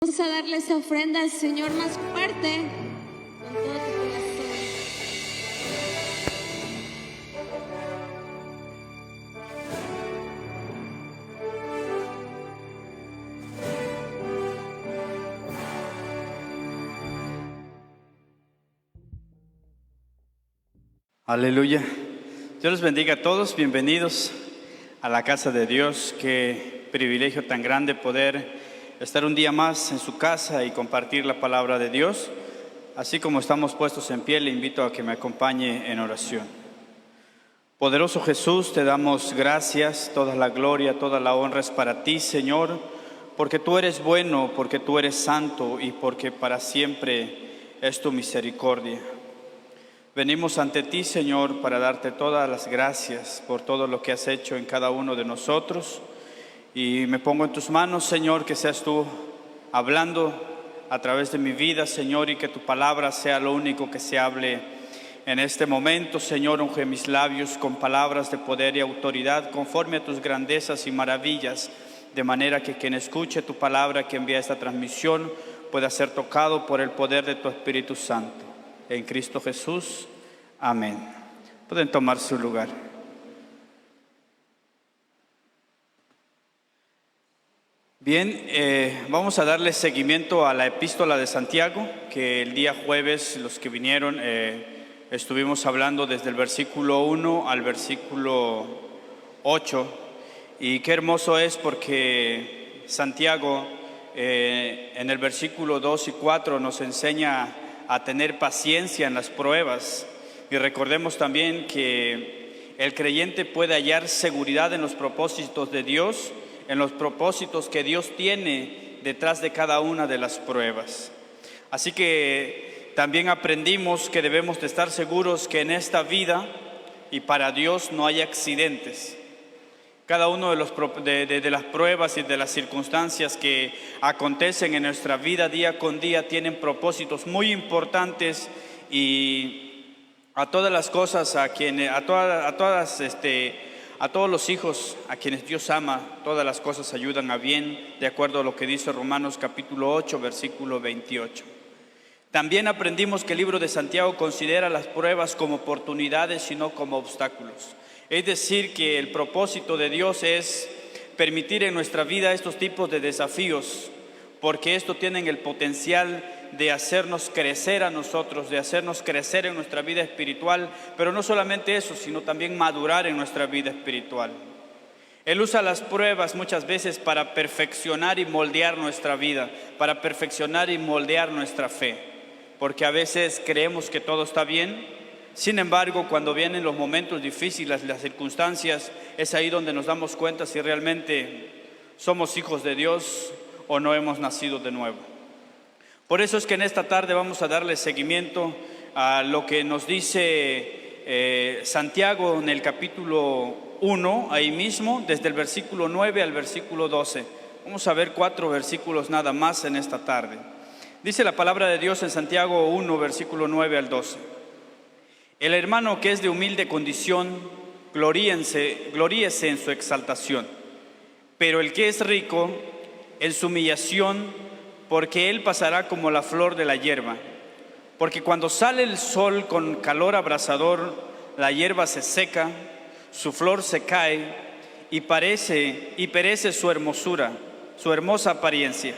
Vamos a darle esa ofrenda al Señor más fuerte, con todo tu corazón. Aleluya. Dios los bendiga a todos. Bienvenidos a la casa de Dios. Qué privilegio tan grande poder estar un día más en su casa y compartir la palabra de Dios. Así como estamos puestos en pie, le invito a que me acompañe en oración. Poderoso Jesús, te damos gracias. Toda la gloria, toda la honra es para ti, Señor, porque tú eres bueno, porque tú eres santo y porque para siempre es tu misericordia. Venimos ante ti, Señor, para darte todas las gracias por todo lo que has hecho en cada uno de nosotros. Y me pongo en tus manos, Señor, que seas tú hablando a través de mi vida, Señor, y que tu palabra sea lo único que se hable en este momento. Señor, unge mis labios con palabras de poder y autoridad, conforme a tus grandezas y maravillas, de manera que quien escuche tu palabra que envía esta transmisión pueda ser tocado por el poder de tu Espíritu Santo. En Cristo Jesús, amén. Pueden tomar su lugar. Bien, vamos a darle seguimiento a la epístola de Santiago, que el día jueves, los que vinieron, estuvimos hablando desde el versículo 1 al versículo 8. Y qué hermoso es porque Santiago, en el versículo 2 y 4, nos enseña a tener paciencia en las pruebas. Y recordemos también que el creyente puede hallar seguridad en los propósitos de Dios, en los propósitos que Dios tiene detrás de cada una de las pruebas. Así que también aprendimos que debemos de estar seguros que en esta vida y para Dios no hay accidentes. Cada uno de las pruebas y de las circunstancias que acontecen en nuestra vida día con día tienen propósitos muy importantes, y a todas las cosas, a todos los hijos a quienes Dios ama, todas las cosas ayudan a bien, de acuerdo a lo que dice Romanos capítulo 8, versículo 28. También aprendimos que el libro de Santiago considera las pruebas como oportunidades y no como obstáculos. Es decir, que el propósito de Dios es permitir en nuestra vida estos tipos de desafíos, porque estos tienen el potencial de hacernos crecer a nosotros, de hacernos crecer en nuestra vida espiritual, pero no solamente eso, sino también madurar en nuestra vida espiritual. Él usa las pruebas muchas veces para perfeccionar y moldear nuestra vida, para perfeccionar y moldear nuestra fe, porque a veces creemos que todo está bien. Sin embargo, cuando vienen los momentos difíciles, las circunstancias, es ahí donde nos damos cuenta si realmente somos hijos de Dios o no hemos nacido de nuevo. Por eso es que en esta tarde vamos a darle seguimiento a lo que nos dice Santiago en el capítulo 1, ahí mismo, desde el versículo 9 al versículo 12. Vamos a ver 4 versículos nada más en esta tarde. Dice la palabra de Dios en Santiago 1, versículo 9 al 12. El hermano que es de humilde condición, gloríese en su exaltación, pero el que es rico, en su humillación, porque él pasará como la flor de la hierba. Porque cuando sale el sol con calor abrasador, la hierba se seca, su flor se cae y perece su hermosura, su hermosa apariencia.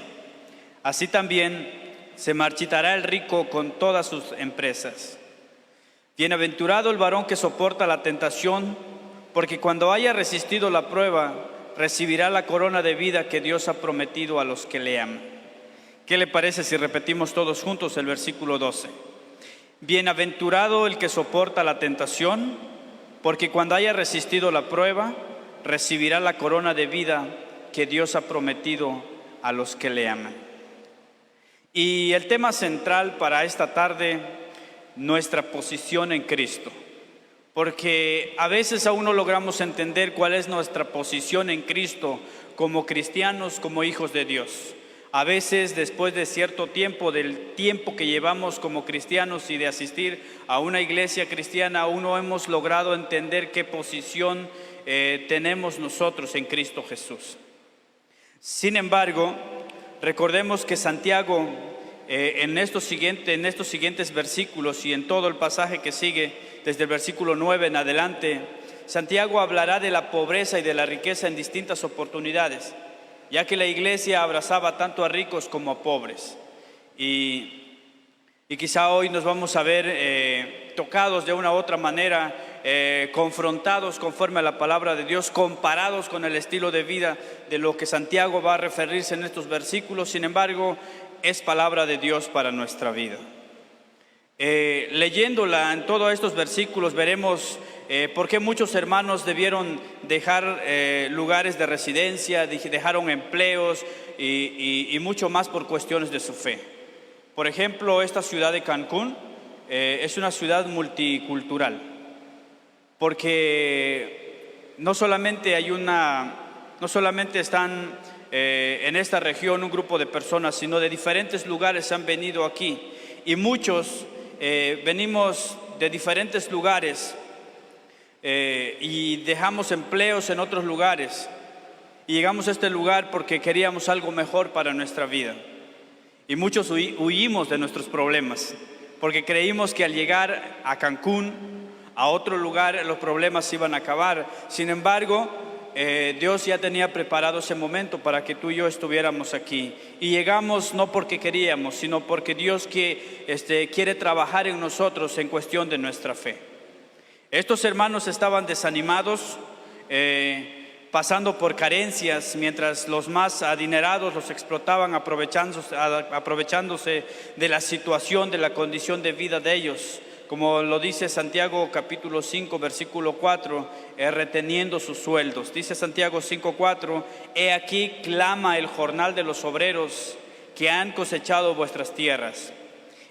Así también se marchitará el rico con todas sus empresas. Bienaventurado el varón que soporta la tentación, porque cuando haya resistido la prueba, recibirá la corona de vida que Dios ha prometido a los que le aman. ¿Qué le parece si repetimos todos juntos el versículo 12? Bienaventurado el que soporta la tentación, porque cuando haya resistido la prueba, recibirá la corona de vida que Dios ha prometido a los que le aman. Y el tema central para esta tarde, nuestra posición en Cristo, porque a veces aún no logramos entender cuál es nuestra posición en Cristo como cristianos, como hijos de Dios. A veces, después de cierto tiempo, del tiempo que llevamos como cristianos y de asistir a una iglesia cristiana, aún no hemos logrado entender qué posición tenemos nosotros en Cristo Jesús. Sin embargo, recordemos que Santiago en estos siguientes versículos y en todo el pasaje que sigue, desde el versículo 9 en adelante, Santiago hablará de la pobreza y de la riqueza en distintas oportunidades, ya que la iglesia abrazaba tanto a ricos como a pobres. Y quizá hoy nos vamos a ver tocados de una u otra manera, confrontados conforme a la palabra de Dios, comparados con el estilo de vida de lo que Santiago va a referirse en estos versículos. Sin embargo, es palabra de Dios para nuestra vida. Leyéndola en todos estos versículos veremos por qué muchos hermanos debieron dejar lugares de residencia, dejaron empleos y mucho más por cuestiones de su fe. Por ejemplo, esta ciudad de Cancún es una ciudad multicultural, porque no solamente están en esta región un grupo de personas, sino de diferentes lugares han venido aquí, y muchos venimos de diferentes lugares y dejamos empleos en otros lugares y llegamos a este lugar porque queríamos algo mejor para nuestra vida. Y muchos huimos de nuestros problemas porque creímos que al llegar a Cancún, a otro lugar, los problemas se iban a acabar. Sin embargo, Dios ya tenía preparado ese momento para que tú y yo estuviéramos aquí. Y llegamos no porque queríamos, sino porque Dios quiere trabajar en nosotros en cuestión de nuestra fe. Estos hermanos estaban desanimados, pasando por carencias, mientras los más adinerados los explotaban, aprovechándose de la situación, de la condición de vida de ellos. Como lo dice Santiago capítulo 5, versículo 4, reteniendo sus sueldos. Dice Santiago 5:4, he aquí clama el jornal de los obreros que han cosechado vuestras tierras,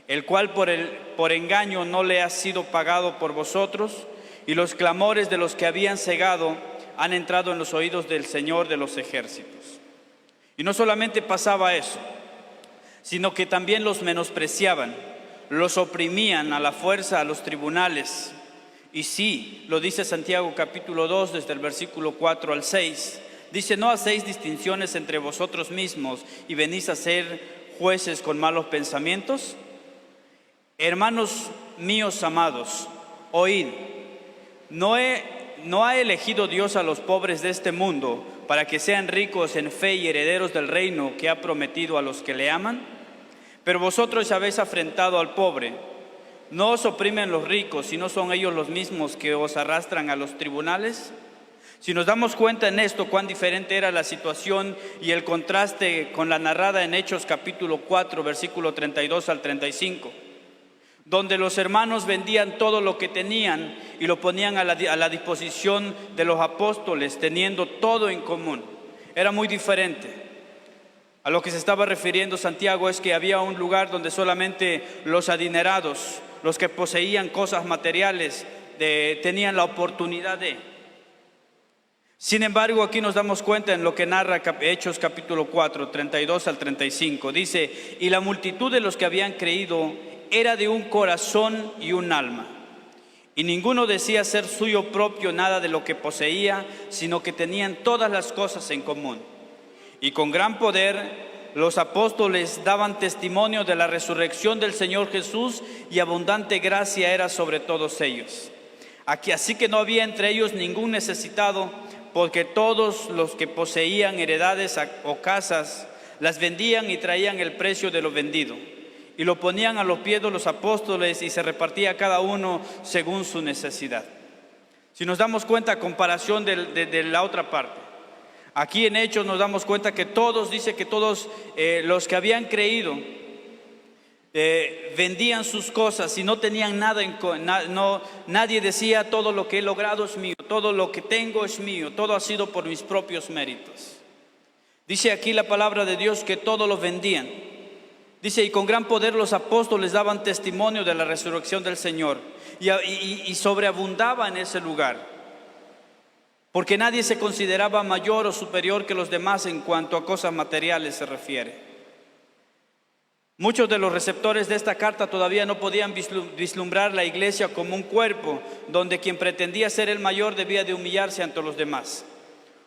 el cual por engaño no le ha sido pagado por vosotros, y los clamores de los que habían cegado han entrado en los oídos del Señor de los ejércitos. Y no solamente pasaba eso, sino que también los menospreciaban, los oprimían a la fuerza a los tribunales. Y sí, lo dice Santiago capítulo 2, desde el versículo 4 al 6. Dice, no hacéis distinciones entre vosotros mismos y venís a ser jueces con malos pensamientos. Hermanos míos amados, oíd, ¿no ha elegido Dios a los pobres de este mundo para que sean ricos en fe y herederos del reino que ha prometido a los que le aman? Pero vosotros habéis afrentado al pobre. ¿No os oprimen los ricos, si no son ellos los mismos que os arrastran a los tribunales? Si nos damos cuenta en esto cuán diferente era la situación y el contraste con la narrada en Hechos capítulo 4, versículo 32 al 35, donde los hermanos vendían todo lo que tenían y lo ponían a la disposición de los apóstoles, teniendo todo en común. Era muy diferente. A lo que se estaba refiriendo Santiago es que había un lugar donde solamente los adinerados, los que poseían cosas materiales, tenían la oportunidad de. Sin embargo, aquí nos damos cuenta en lo que narra Hechos capítulo 4, 32 al 35. Dice, y la multitud de los que habían creído era de un corazón y un alma. Y ninguno decía ser suyo propio nada de lo que poseía, sino que tenían todas las cosas en común. Y con gran poder los apóstoles daban testimonio de la resurrección del Señor Jesús, y abundante gracia era sobre todos ellos. Así que no había entre ellos ningún necesitado, porque todos los que poseían heredades o casas las vendían y traían el precio de lo vendido, y lo ponían a los pies de los apóstoles, y se repartía cada uno según su necesidad. Si nos damos cuenta a comparación de la otra parte, aquí en Hechos nos damos cuenta que todos los que habían creído vendían sus cosas y no tenían nada nadie decía todo lo que he logrado es mío, todo lo que tengo es mío, todo ha sido por mis propios méritos. Dice aquí la palabra de Dios que todos lo vendían. Dice, y con gran poder los apóstoles daban testimonio de la resurrección del Señor, y sobreabundaba en ese lugar, porque nadie se consideraba mayor o superior que los demás en cuanto a cosas materiales se refiere. Muchos de los receptores de esta carta todavía no podían vislumbrar la iglesia como un cuerpo donde quien pretendía ser el mayor debía de humillarse ante los demás.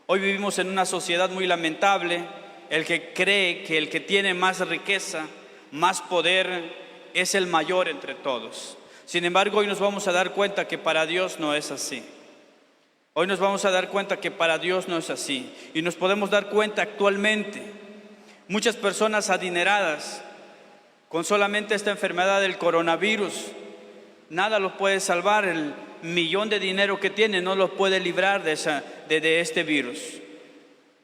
Hoy vivimos en una sociedad muy lamentable el que cree que el que tiene más riqueza, más poder, es el mayor entre todos. Sin embargo, hoy nos vamos a dar cuenta que para Dios no es así. Hoy nos vamos a dar cuenta que para Dios no es así. Y nos podemos dar cuenta actualmente. Muchas personas adineradas, con solamente esta enfermedad del coronavirus, nada los puede salvar. El millón de dinero que tienen no los puede librar de este virus.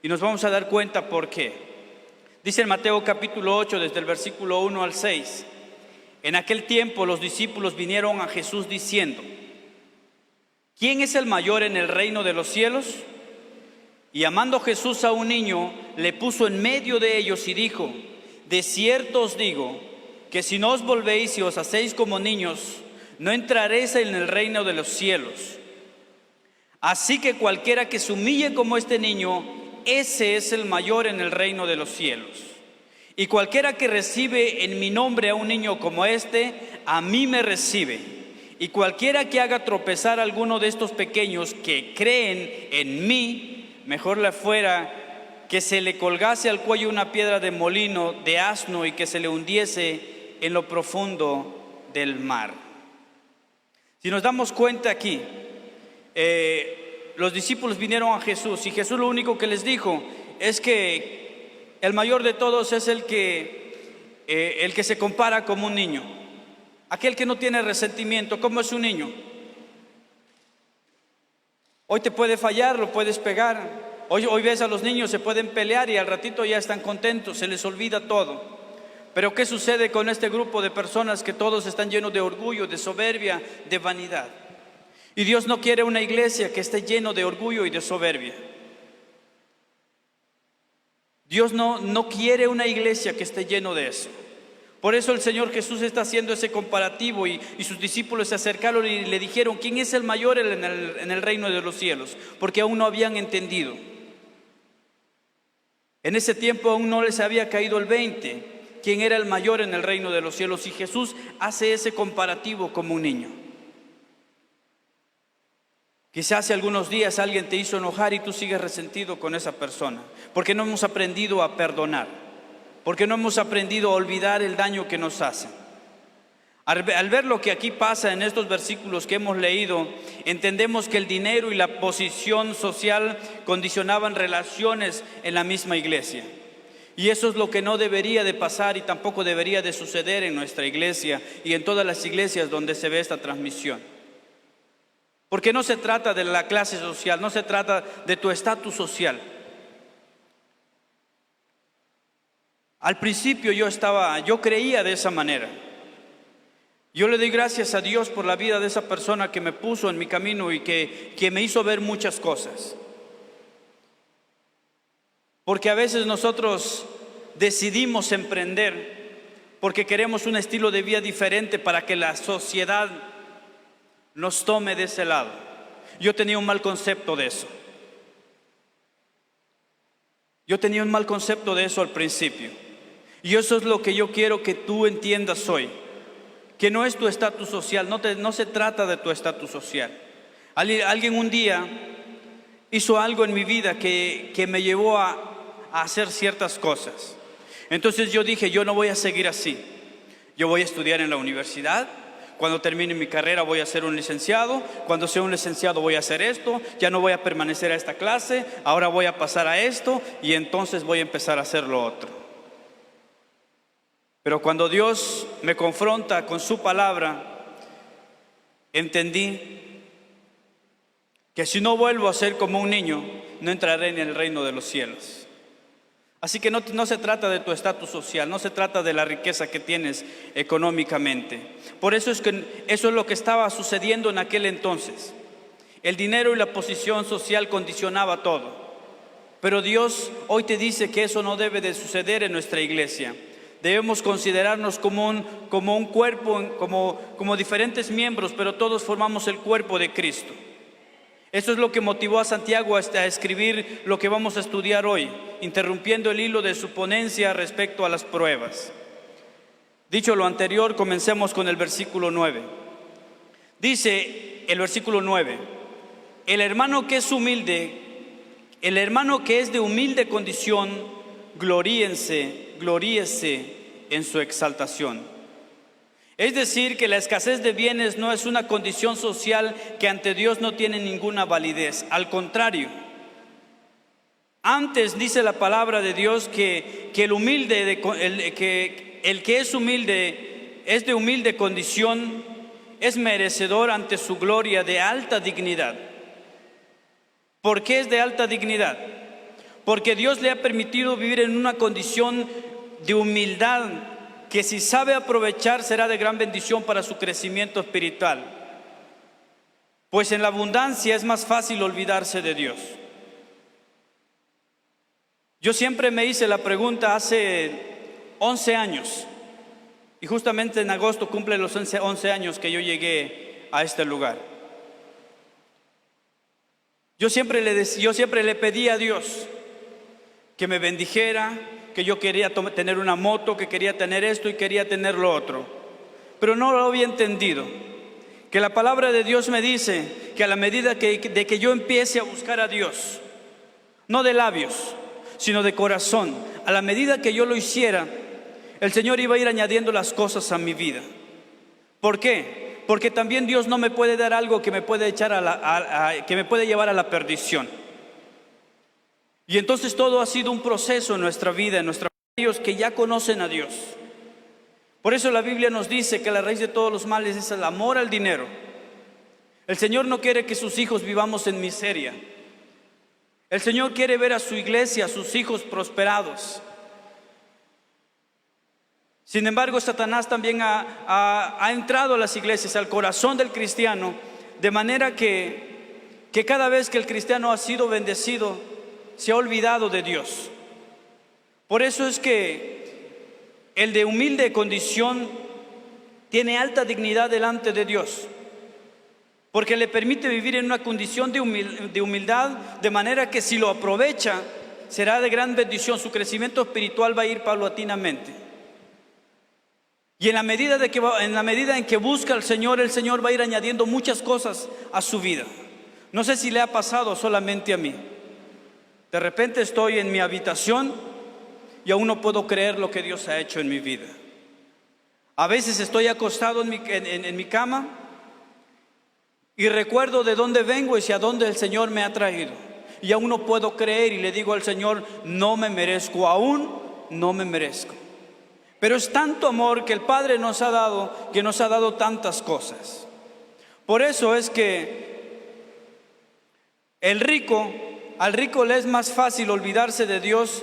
Y nos vamos a dar cuenta por qué. Dice en Mateo capítulo 8, desde el versículo 1 al 6. En aquel tiempo los discípulos vinieron a Jesús diciendo: ¿quién es el mayor en el reino de los cielos? Y llamando Jesús a un niño, le puso en medio de ellos y dijo: de cierto os digo, que si no os volvéis y os hacéis como niños, no entraréis en el reino de los cielos. Así que cualquiera que se humille como este niño, ese es el mayor en el reino de los cielos. Y cualquiera que recibe en mi nombre a un niño como este, a mí me recibe. Y cualquiera que haga tropezar a alguno de estos pequeños que creen en mí, mejor le fuera que se le colgase al cuello una piedra de molino de asno y que se le hundiese en lo profundo del mar. Si nos damos cuenta aquí, los discípulos vinieron a Jesús y Jesús lo único que les dijo es que el mayor de todos es el que se compara como un niño, aquel que no tiene resentimiento. ¿Cómo es un niño? Hoy te puede fallar, lo puedes pegar. Hoy ves a los niños, se pueden pelear y al ratito ya están contentos, se les olvida todo. Pero ¿qué sucede con este grupo de personas que todos están llenos de orgullo, de soberbia, de vanidad? Y Dios no quiere una iglesia que esté lleno de orgullo y de soberbia. Dios no quiere una iglesia que esté lleno de eso. Por eso el Señor Jesús está haciendo ese comparativo y sus discípulos se acercaron y le dijeron: ¿quién es el mayor en el reino de los cielos? Porque aún no habían entendido. En ese tiempo aún no les había caído el 20, quién era el mayor en el reino de los cielos. Y Jesús hace ese comparativo como un niño. Quizás hace algunos días alguien te hizo enojar y tú sigues resentido con esa persona, porque no hemos aprendido a perdonar, porque no hemos aprendido a olvidar el daño que nos hacen. Al ver lo que aquí pasa en estos versículos que hemos leído, entendemos que el dinero y la posición social condicionaban relaciones en la misma iglesia. Y eso es lo que no debería de pasar y tampoco debería de suceder en nuestra iglesia y en todas las iglesias donde se ve esta transmisión. Porque no se trata de la clase social, no se trata de tu estatus social. Al principio yo creía de esa manera. Yo le doy gracias a Dios por la vida de esa persona que me puso en mi camino y que me hizo ver muchas cosas. Porque a veces nosotros decidimos emprender porque queremos un estilo de vida diferente para que la sociedad nos tome de ese lado. Yo tenía un mal concepto de eso. Yo tenía un mal concepto de eso al principio. Y eso es lo que yo quiero que tú entiendas hoy. Que no es tu estatus social, no se trata de tu estatus social. Alguien un día hizo algo en mi vida que me llevó a hacer ciertas cosas. Entonces yo dije: yo no voy a seguir así. Yo voy a estudiar en la universidad. Cuando termine mi carrera voy a ser un licenciado. Cuando sea un licenciado voy a hacer esto. Ya no voy a permanecer a esta clase. Ahora voy a pasar a esto. Y entonces voy a empezar a hacer lo otro. Pero cuando Dios me confronta con su palabra, entendí que si no vuelvo a ser como un niño, no entraré en el reino de los cielos. Así que no se trata de tu estatus social, no se trata de la riqueza que tienes económicamente. Por eso es que eso es lo que estaba sucediendo en aquel entonces. El dinero y la posición social condicionaba todo. Pero Dios hoy te dice que eso no debe de suceder en nuestra iglesia. Debemos considerarnos como un cuerpo, como diferentes miembros, pero todos formamos el cuerpo de Cristo. Eso es lo que motivó a Santiago a escribir lo que vamos a estudiar hoy, interrumpiendo el hilo de su ponencia respecto a las pruebas. Dicho lo anterior, comencemos con el versículo 9. Dice el versículo 9: el hermano que es de humilde condición, gloríese en su exaltación. Es decir, que la escasez de bienes no es una condición social que ante Dios no tiene ninguna validez. Al contrario, antes dice la palabra de Dios que el que es humilde, es de humilde condición, es merecedor ante su gloria de alta dignidad. ¿Por qué es de alta dignidad? Porque Dios le ha permitido vivir en una condición de humildad que, si sabe aprovechar, será de gran bendición para su crecimiento espiritual. Pues en la abundancia es más fácil olvidarse de Dios. Yo siempre me hice la pregunta hace 11 años, y justamente en agosto cumple los 11 años que yo llegué a este lugar. Yo siempre le pedí a Dios que me bendijera, que yo quería tener una moto, que quería tener esto y quería tener lo otro. Pero no lo había entendido. Que la palabra de Dios me dice que a la medida de que yo empiece a buscar a Dios, no de labios, sino de corazón, a la medida que yo lo hiciera, el Señor iba a ir añadiendo las cosas a mi vida. ¿Por qué? Porque también Dios no me puede dar algo que me puede echar que me puede llevar a la perdición. Y entonces todo ha sido un proceso en nuestra vida, en nuestra vida, aquellos que ya conocen a Dios. Por eso la Biblia nos dice que la raíz de todos los males es el amor al dinero. El Señor no quiere que sus hijos vivamos en miseria. El Señor quiere ver a su iglesia, a sus hijos prosperados. Sin embargo, Satanás también ha entrado a las iglesias, al corazón del cristiano, de manera que cada vez que el cristiano ha sido bendecido, se ha olvidado de Dios. Por eso es que el de humilde condición tiene alta dignidad delante de Dios, porque le permite vivir en una condición de humildad, de manera que si lo aprovecha, será de gran bendición. Su crecimiento espiritual va a ir paulatinamente. Y en la medida en que busca al Señor, el Señor va a ir añadiendo muchas cosas a su vida. No sé si le ha pasado solamente a mí. De repente estoy en mi habitación y aún no puedo creer lo que Dios ha hecho en mi vida. A veces estoy acostado en mi cama y recuerdo de dónde vengo y hacia dónde el Señor me ha traído. Y aún no puedo creer y le digo al Señor, no me merezco, aún no me merezco. Pero es tanto amor que el Padre nos ha dado tantas cosas. Por eso es que al rico le es más fácil olvidarse de Dios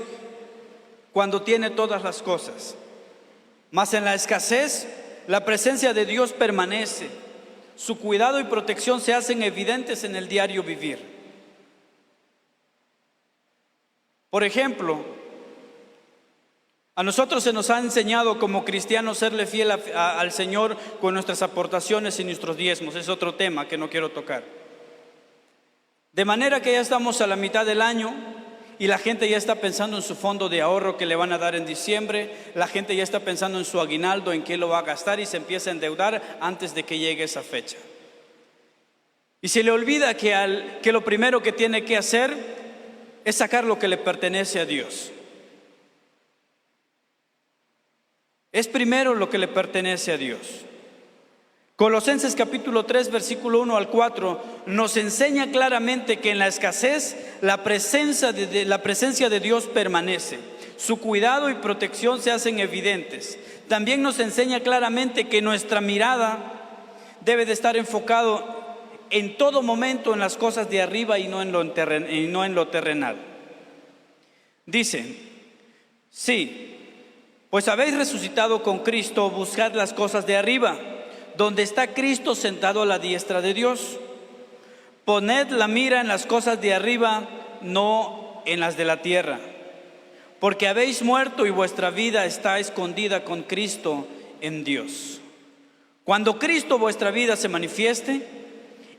cuando tiene todas las cosas. Mas en la escasez, la presencia de Dios permanece. Su cuidado y protección se hacen evidentes en el diario vivir. Por ejemplo, a nosotros se nos ha enseñado como cristianos serle fiel al Señor con nuestras aportaciones y nuestros diezmos. Es otro tema que no quiero tocar. De manera que ya estamos a la mitad del año y la gente ya está pensando en su fondo de ahorro que le van a dar en diciembre. La gente ya está pensando en su aguinaldo, en qué lo va a gastar, y se empieza a endeudar antes de que llegue esa fecha. Y se le olvida que lo primero que tiene que hacer es sacar lo que le pertenece a Dios. Es primero lo que le pertenece a Dios. Colosenses capítulo 3, versículo 1 al 4 nos enseña claramente que en la escasez la presencia de Dios permanece. Su cuidado y protección se hacen evidentes. También nos enseña claramente que nuestra mirada debe de estar enfocado en todo momento en las cosas de arriba y no en lo terrenal. Dice, sí, pues habéis resucitado con Cristo, buscad las cosas de arriba, donde está Cristo sentado a la diestra de Dios. Poned la mira en las cosas de arriba, no en las de la tierra, porque habéis muerto y vuestra vida está escondida con Cristo en Dios. Cuando Cristo vuestra vida se manifieste,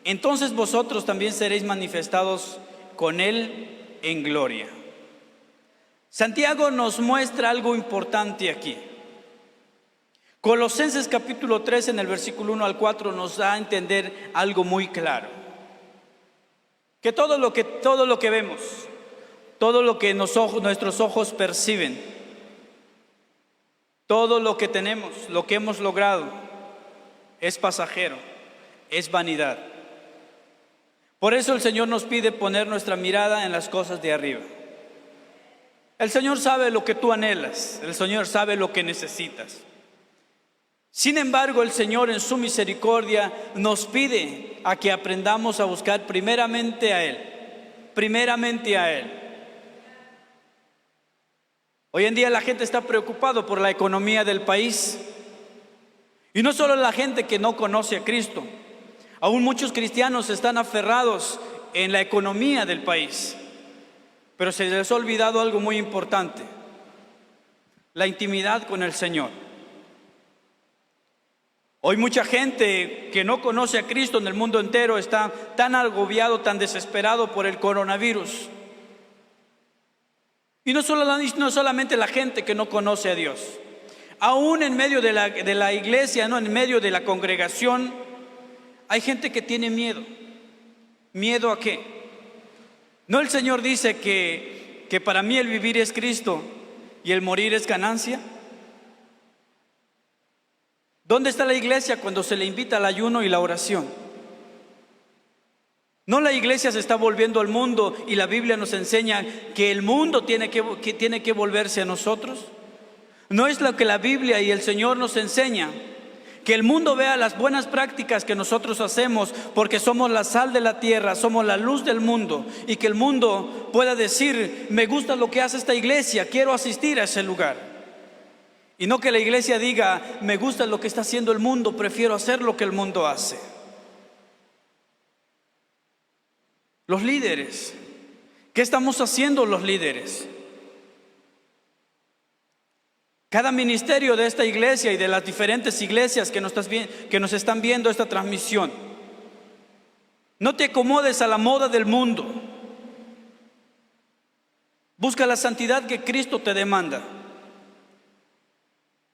entonces vosotros también seréis manifestados con Él en gloria. Santiago nos muestra algo importante aquí. Colosenses capítulo 3 en el versículo 1 al 4 nos da a entender algo muy claro. Que todo lo que vemos, todo lo que nuestros ojos perciben, todo lo que tenemos, lo que hemos logrado, es pasajero, es vanidad. Por eso el Señor nos pide poner nuestra mirada en las cosas de arriba. El Señor sabe lo que tú anhelas, el Señor sabe lo que necesitas. Sin embargo, el Señor en su misericordia nos pide a que aprendamos a buscar primeramente a Él, primeramente a Él. Hoy en día la gente está preocupada por la economía del país. Y no solo la gente que no conoce a Cristo, aún muchos cristianos están aferrados en la economía del país. Pero se les ha olvidado algo muy importante: la intimidad con el Señor. Hoy mucha gente que no conoce a Cristo en el mundo entero está tan agobiado, tan desesperado por el coronavirus. Y no solamente la gente que no conoce a Dios. Aún en medio de la iglesia, ¿no? En medio de la congregación, hay gente que tiene miedo. ¿Miedo a qué? ¿No el Señor dice que para mí el vivir es Cristo y el morir es ganancia? ¿Dónde está la iglesia cuando se le invita al ayuno y la oración? No, la iglesia se está volviendo al mundo y la Biblia nos enseña que el mundo tiene que volverse a nosotros. No es lo que la Biblia y el Señor nos enseña, que el mundo vea las buenas prácticas que nosotros hacemos, porque somos la sal de la tierra, somos la luz del mundo, y que el mundo pueda decir: me gusta lo que hace esta iglesia, quiero asistir a ese lugar. Y no que la iglesia diga: me gusta lo que está haciendo el mundo, prefiero hacer lo que el mundo hace. Los líderes, ¿qué estamos haciendo los líderes? Cada ministerio de esta iglesia y de las diferentes iglesias que nos están viendo esta transmisión, no te acomodes a la moda del mundo. Busca la santidad que Cristo te demanda.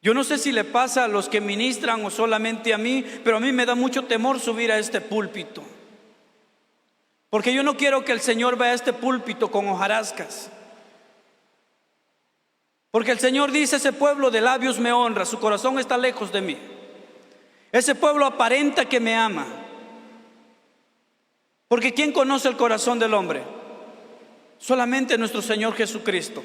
Yo no sé si le pasa a los que ministran o solamente a mí, pero a mí me da mucho temor subir a este púlpito, porque yo no quiero que el Señor vea este púlpito con hojarascas. Porque el Señor dice: ese pueblo de labios me honra, su corazón está lejos de mí. Ese pueblo aparenta que me ama. Porque ¿quién conoce el corazón del hombre? Solamente nuestro Señor Jesucristo.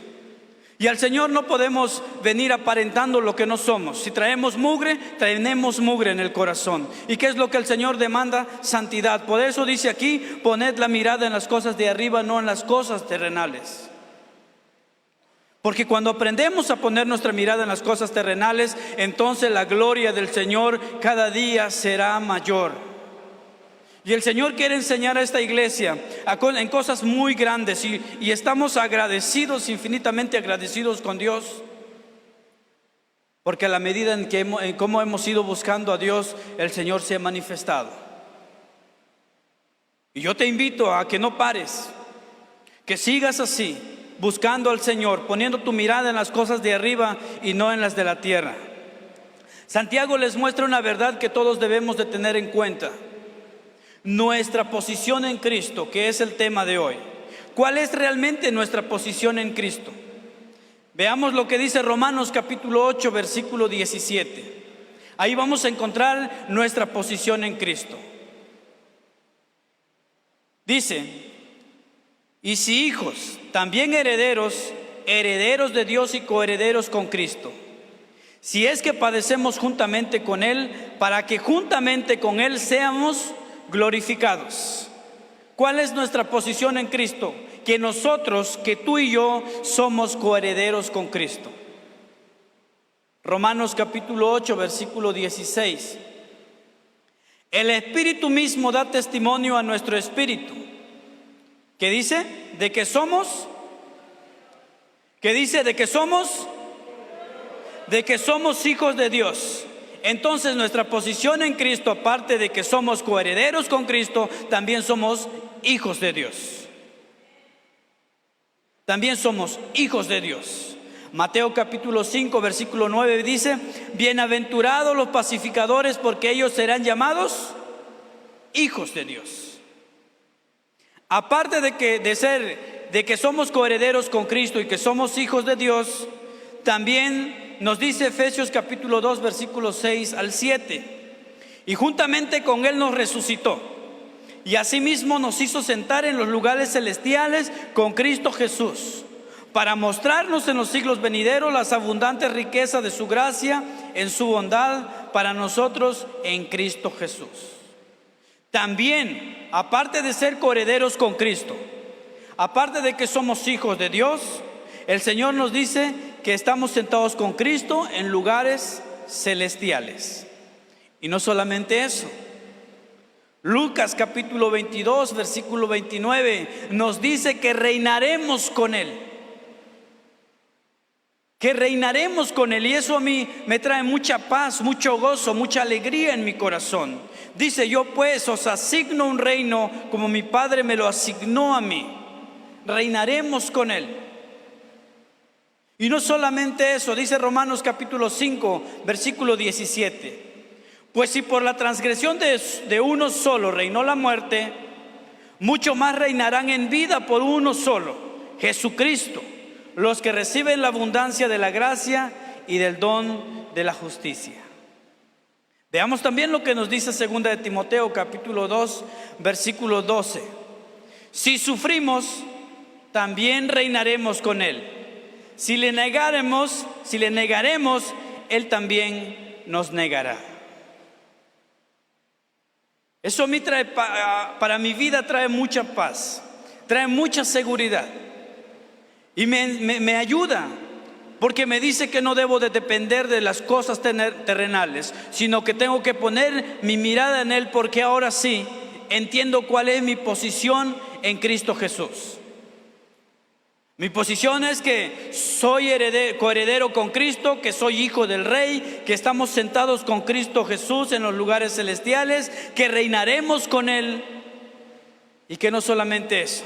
Y al Señor no podemos venir aparentando lo que no somos. Si traemos mugre, tenemos mugre en el corazón. ¿Y qué es lo que el Señor demanda? Santidad. Por eso dice aquí: poned la mirada en las cosas de arriba, no en las cosas terrenales. Porque cuando aprendemos a poner nuestra mirada en las cosas terrenales, entonces la gloria del Señor cada día será mayor. Y el Señor quiere enseñar a esta iglesia en cosas muy grandes, y estamos agradecidos, infinitamente agradecidos con Dios, porque a la medida en cómo hemos ido buscando a Dios, el Señor se ha manifestado. Y yo te invito a que no pares, que sigas así, buscando al Señor, poniendo tu mirada en las cosas de arriba y no en las de la tierra. Santiago les muestra una verdad que todos debemos de tener en cuenta: nuestra posición en Cristo, que es el tema de hoy. ¿Cuál es realmente nuestra posición en Cristo? Veamos lo que dice Romanos capítulo 8, versículo 17. Ahí vamos a encontrar nuestra posición en Cristo. Dice: y si hijos, también herederos, herederos de Dios y coherederos con Cristo, si es que padecemos juntamente con Él, para que juntamente con Él seamos glorificados. ¿Cuál es nuestra posición en Cristo? Que tú y yo somos coherederos con Cristo. Romanos capítulo 8, versículo 16. El Espíritu mismo da testimonio a nuestro espíritu. ¿Qué dice? De que somos. ¿Qué dice? De que somos hijos de Dios. Entonces nuestra posición en Cristo, aparte de que somos coherederos con Cristo, también somos hijos de Dios. También somos hijos de Dios. Mateo capítulo 5, versículo 9 dice: bienaventurados los pacificadores, porque ellos serán llamados hijos de Dios. Aparte de ser de que somos coherederos con Cristo y que somos hijos de Dios, también nos dice Efesios capítulo 2, versículos 6 al 7. Y juntamente con Él nos resucitó, y asimismo nos hizo sentar en los lugares celestiales con Cristo Jesús, para mostrarnos en los siglos venideros las abundantes riquezas de su gracia en su bondad para nosotros en Cristo Jesús. También, aparte de ser coherederos con Cristo, aparte de que somos hijos de Dios, el Señor nos dice que estamos sentados con Cristo en lugares celestiales. Y no solamente eso, Lucas capítulo 22, versículo 29 nos dice que reinaremos con Él. Que reinaremos con Él, y eso a mí me trae mucha paz, mucho gozo, mucha alegría en mi corazón. Dice: yo pues os asigno un reino como mi Padre me lo asignó a mí. Reinaremos con Él. Y no solamente eso, dice Romanos capítulo 5, versículo 17. Pues si por la transgresión de uno solo reinó la muerte, mucho más reinarán en vida por uno solo, Jesucristo, los que reciben la abundancia de la gracia y del don de la justicia. Veamos también lo que nos dice 2 de Timoteo capítulo 2, versículo 12. Si sufrimos, también reinaremos con Él. Si le negaremos, Él también nos negará. Eso a mí trae, para mi vida trae mucha paz, trae mucha seguridad. Y me ayuda, porque me dice que no debo de depender de las cosas terrenales, sino que tengo que poner mi mirada en Él, porque ahora sí entiendo cuál es mi posición en Cristo Jesús. Mi posición es que soy coheredero con Cristo, que soy hijo del Rey, que estamos sentados con Cristo Jesús en los lugares celestiales, que reinaremos con Él, y que no solamente eso,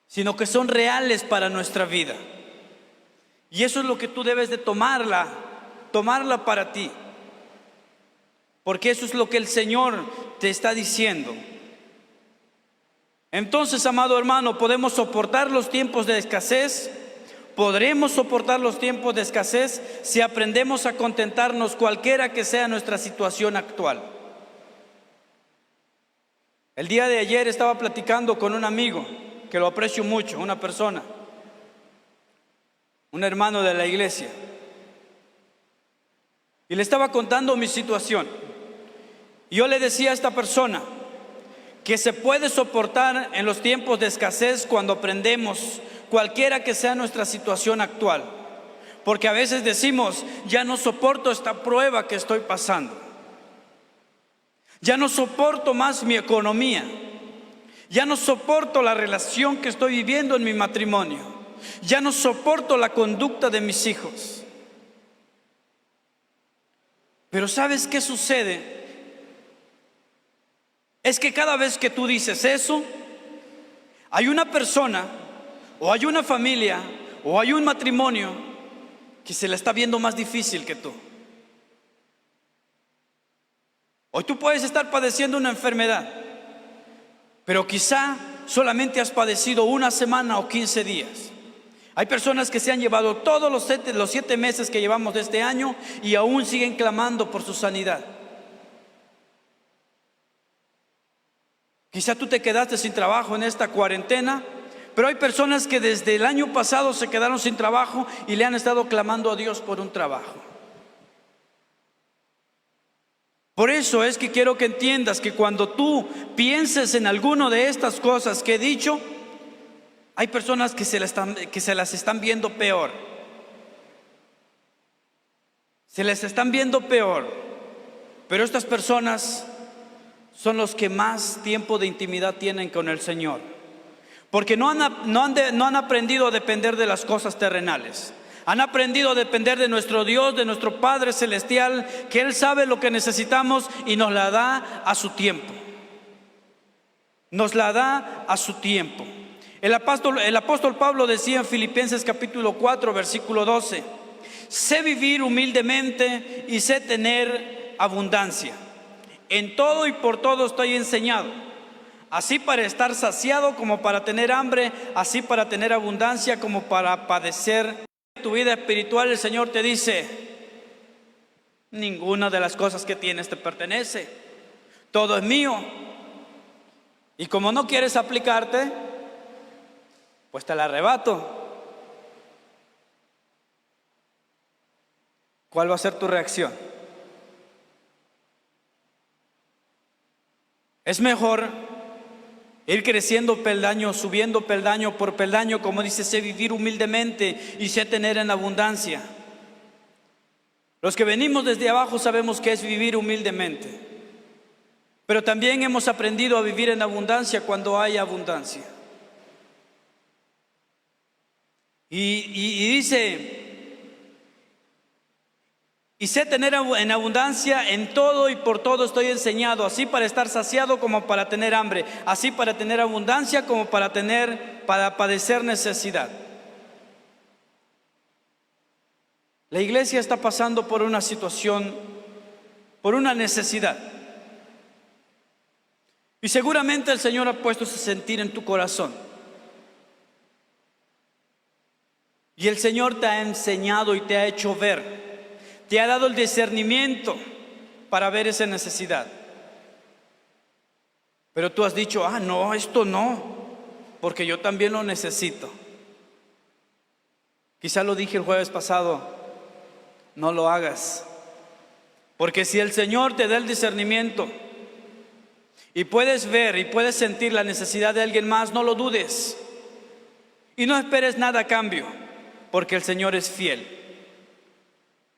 sino que son reales para nuestra vida. Y eso es lo que tú debes de tomarla para ti, porque eso es lo que el Señor te está diciendo. Entonces, amado hermano, podemos soportar los tiempos de escasez. Podremos soportar los tiempos de escasez si aprendemos a contentarnos cualquiera que sea nuestra situación actual. El día de ayer estaba platicando con un amigo que lo aprecio mucho, una persona, un hermano de la iglesia, y le estaba contando mi situación. Y yo le decía a esta persona que se puede soportar en los tiempos de escasez cuando aprendemos cualquiera que sea nuestra situación actual. Porque a veces decimos: ya no soporto esta prueba que estoy pasando, ya no soporto más mi economía, ya no soporto la relación que estoy viviendo en mi matrimonio, ya no soporto la conducta de mis hijos. Pero ¿sabes qué sucede? Es que cada vez que tú dices eso, hay una persona, o hay una familia, o hay un matrimonio que se la está viendo más difícil que tú. Hoy tú puedes estar padeciendo una enfermedad, pero quizá solamente has padecido una semana o 15 días. Hay personas que se han llevado todos los 7 meses que llevamos de este año y aún siguen clamando por su sanidad. Quizá tú te quedaste sin trabajo en esta cuarentena, pero hay personas que desde el año pasado se quedaron sin trabajo y le han estado clamando a Dios por un trabajo. Por eso es que quiero que entiendas que cuando tú pienses en alguno de estas cosas que he dicho, hay personas que se las están viendo peor. Se les están viendo peor, pero estas personas son los que más tiempo de intimidad tienen con el Señor, porque no han aprendido a depender de las cosas terrenales. Han aprendido a depender de nuestro Dios, de nuestro Padre Celestial, que Él sabe lo que necesitamos y nos la da a su tiempo. Nos la da a su tiempo. El apóstol Pablo decía en Filipenses capítulo 4, versículo 12: sé vivir humildemente y sé tener abundancia. En todo y por todo estoy enseñado, así para estar saciado como para tener hambre, así para tener abundancia como para padecer. En tu vida espiritual el Señor te dice: ninguna de las cosas que tienes te pertenece, todo es mío. Y como no quieres aplicarte, pues te la arrebato. ¿Cuál va a ser tu reacción? Es mejor ir creciendo peldaño, subiendo peldaño por peldaño, como dice, sé vivir humildemente y sé tener en abundancia. Los que venimos desde abajo sabemos qué es vivir humildemente, pero también hemos aprendido a vivir en abundancia cuando hay abundancia. Y dice: y sé tener en abundancia en todo y por todo estoy enseñado, así para estar saciado como para tener hambre, así para tener abundancia como para padecer necesidad. La iglesia está pasando por una situación, por una necesidad. Y seguramente el Señor ha puesto ese sentir en tu corazón. Y el Señor te ha enseñado y te ha hecho ver. Te ha dado el discernimiento para ver esa necesidad. Pero tú has dicho: no, esto no, porque yo también lo necesito. Quizá lo dije el jueves pasado: no lo hagas. Porque si el Señor te da el discernimiento y puedes ver y puedes sentir la necesidad de alguien más, no lo dudes. Y no esperes nada a cambio, porque el Señor es fiel.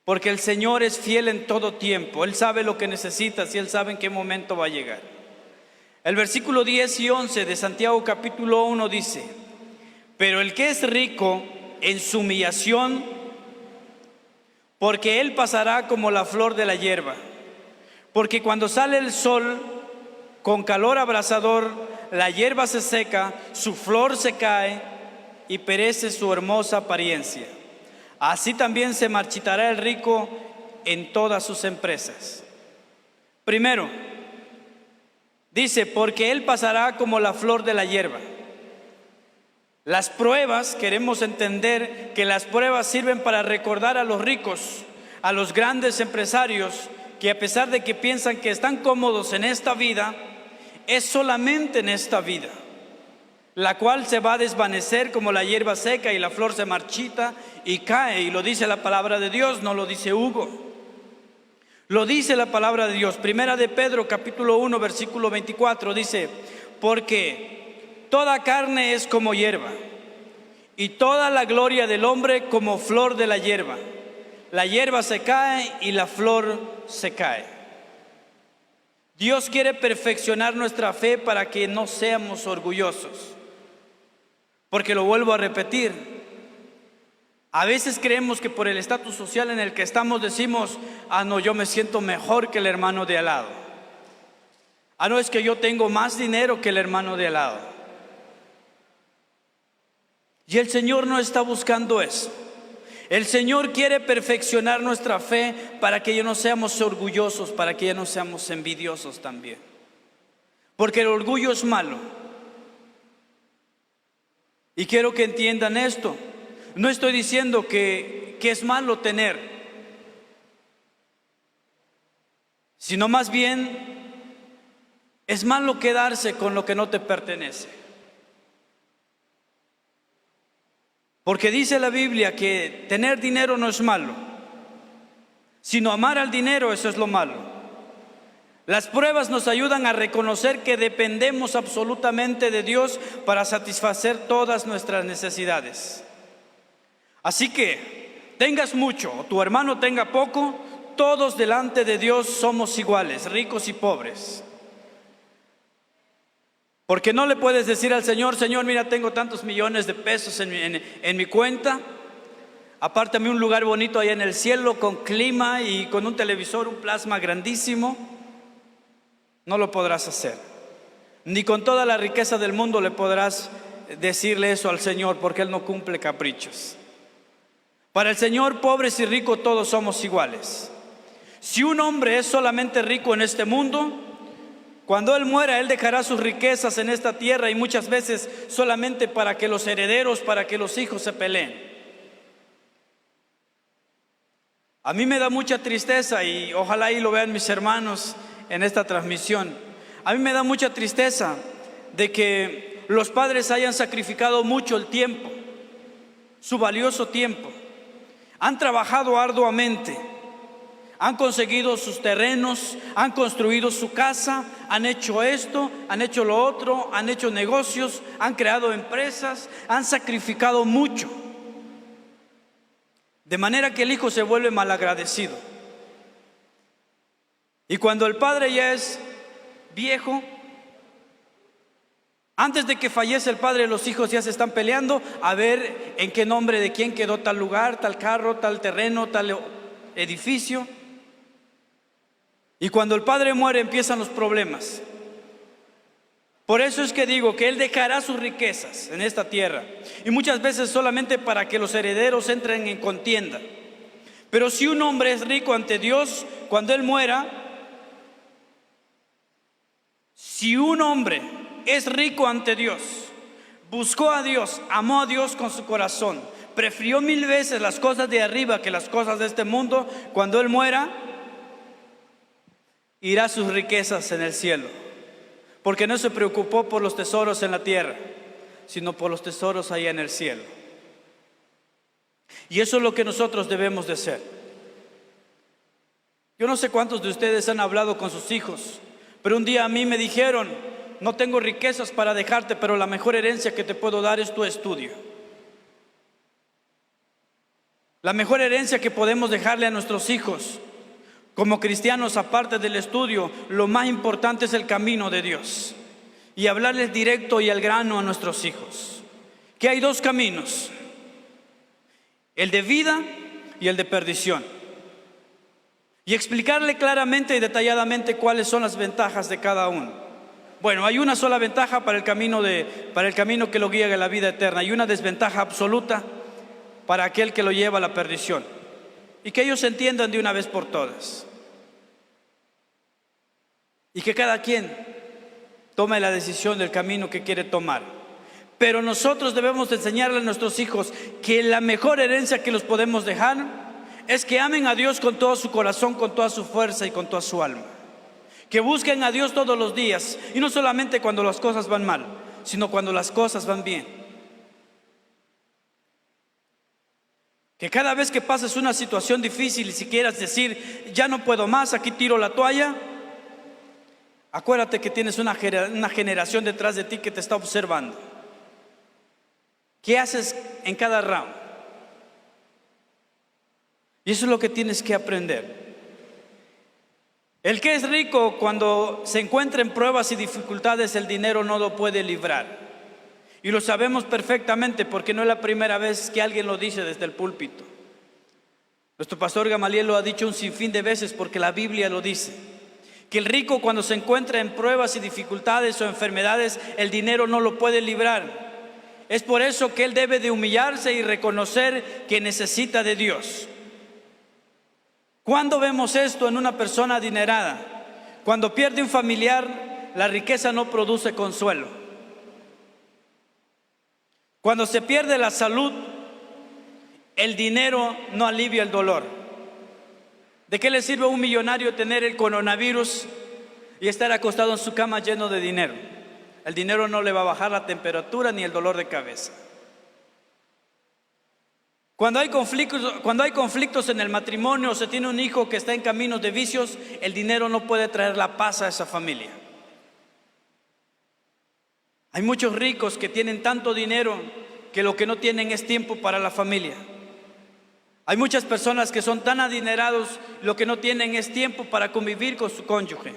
Porque el Señor es fiel en todo tiempo. Él sabe lo que necesitas y Él sabe en qué momento va a llegar. El versículo 10 y 11 de Santiago capítulo 1 dice: pero el que es rico en su humillación, porque él pasará como la flor de la hierba. Porque cuando sale el sol con calor abrasador, la hierba se seca, su flor se cae y perece su hermosa apariencia. Así también se marchitará el rico en todas sus empresas. Primero, dice: porque él pasará como la flor de la hierba. Las pruebas, queremos entender que las pruebas sirven para recordar a los ricos, a los grandes empresarios, que a pesar de que piensan que están cómodos en esta vida, es solamente en esta vida, la cual se va a desvanecer como la hierba seca y la flor se marchita y cae. Y lo dice la palabra de Dios, no lo dice Hugo. Lo dice la palabra de Dios. Primera de Pedro capítulo 1 versículo 24 dice: porque toda carne es como hierba, y toda la gloria del hombre como flor de la hierba. La hierba se cae y la flor se cae. Dios quiere perfeccionar nuestra fe para que no seamos orgullosos. Porque lo vuelvo a repetir, a veces creemos que por el estatus social en el que estamos decimos: no, yo me siento mejor que el hermano de al lado. No, es que yo tengo más dinero que el hermano de al lado. Y el Señor no está buscando eso. El Señor quiere perfeccionar nuestra fe para que ya no seamos orgullosos, para que ya no seamos envidiosos también. Porque el orgullo es malo. Y quiero que entiendan esto. No estoy diciendo que es malo tener, sino más bien es malo quedarse con lo que no te pertenece. Porque dice la Biblia que tener dinero no es malo, sino amar al dinero, eso es lo malo. Las pruebas nos ayudan a reconocer que dependemos absolutamente de Dios para satisfacer todas nuestras necesidades. Así que tengas mucho o tu hermano tenga poco, todos delante de Dios somos iguales, ricos y pobres. Porque no le puedes decir al Señor: Señor, mira, tengo tantos millones de pesos en mi cuenta, apártame un lugar bonito allá en el cielo con clima y con un televisor, un plasma grandísimo. No lo podrás hacer. Ni con toda la riqueza del mundo le podrás decirle eso al Señor, porque Él no cumple caprichos. Para el Señor, pobres y ricos todos somos iguales. Si un hombre es solamente rico en este mundo, Cuando Él muera, Él dejará sus riquezas en esta tierra y muchas veces solamente para que los herederos, para que los hijos se peleen. A mí me da mucha tristeza y ojalá y lo vean mis hermanos en esta transmisión. A mí me da mucha tristeza de que los padres hayan sacrificado mucho el tiempo, su valioso tiempo. Han trabajado arduamente, han conseguido sus terrenos, han construido su casa, han hecho esto, han hecho lo otro, han hecho negocios, han creado empresas, han sacrificado mucho. De manera que el hijo se vuelve malagradecido. Y cuando el padre ya es viejo, antes de que fallece el padre, los hijos ya se están peleando a ver en qué nombre de quién quedó tal lugar, tal carro, tal terreno, tal edificio. Y cuando el padre muere empiezan los problemas. Por eso es que digo que Él dejará sus riquezas en esta tierra, y muchas veces solamente para que los herederos entren en contienda. Pero si un hombre es rico ante Dios, cuando Él muera, si un hombre es rico ante Dios, buscó a Dios, amó a Dios con su corazón, prefirió 1000 veces las cosas de arriba que las cosas de este mundo, cuando Él muera, irá a sus riquezas en el cielo, porque no se preocupó por los tesoros en la tierra, sino por los tesoros allá en el cielo. Y eso es lo que nosotros debemos de ser. Yo no sé cuántos de ustedes han hablado con sus hijos, pero un día a mí me dijeron: no tengo riquezas para dejarte, pero la mejor herencia que te puedo dar es tu estudio. La mejor herencia que podemos dejarle a nuestros hijos como cristianos, aparte del estudio, lo más importante es el camino de Dios, y hablarles directo y al grano a nuestros hijos, que hay 2 caminos: el de vida y el de perdición, y explicarle claramente y detalladamente cuáles son las ventajas de cada uno. Bueno, hay una sola ventaja para el camino que lo guía a la vida eterna, y una desventaja absoluta para aquel que lo lleva a la perdición, y que ellos entiendan de una vez por todas, y que cada quien tome la decisión del camino que quiere tomar. Pero nosotros debemos enseñarle a nuestros hijos que la mejor herencia que los podemos dejar es que amen a Dios con todo su corazón, con toda su fuerza y con toda su alma. Que busquen a Dios todos los días, y no solamente cuando las cosas van mal, sino cuando las cosas van bien. Que cada vez que pases una situación difícil y si quieras decir: ya no puedo más, aquí tiro la toalla, acuérdate que tienes una generación detrás de ti que te está observando. ¿Qué haces en cada round? Y eso es lo que tienes que aprender. El que es rico, cuando se encuentra en pruebas y dificultades, el dinero no lo puede librar. Y lo sabemos perfectamente, porque no es la primera vez que alguien lo dice desde el púlpito. Nuestro pastor Gamaliel lo ha dicho un sinfín de veces, porque la Biblia lo dice: que el rico, cuando se encuentra en pruebas y dificultades o enfermedades, el dinero no lo puede librar. Es por eso que él debe de humillarse y reconocer que necesita de Dios. ¿Cuándo vemos esto en una persona adinerada? Cuando pierde un familiar, la riqueza no produce consuelo. Cuando se pierde la salud, el dinero no alivia el dolor. ¿De qué le sirve a un millonario tener el coronavirus y estar acostado en su cama lleno de dinero? El dinero no le va a bajar la temperatura ni el dolor de cabeza. Cuando hay conflictos en el matrimonio, o se tiene un hijo que está en caminos de vicios, el dinero no puede traer la paz a esa familia. Hay muchos ricos que tienen tanto dinero que lo que no tienen es tiempo para la familia. Hay muchas personas que son tan adinerados, lo que no tienen es tiempo para convivir con su cónyuge.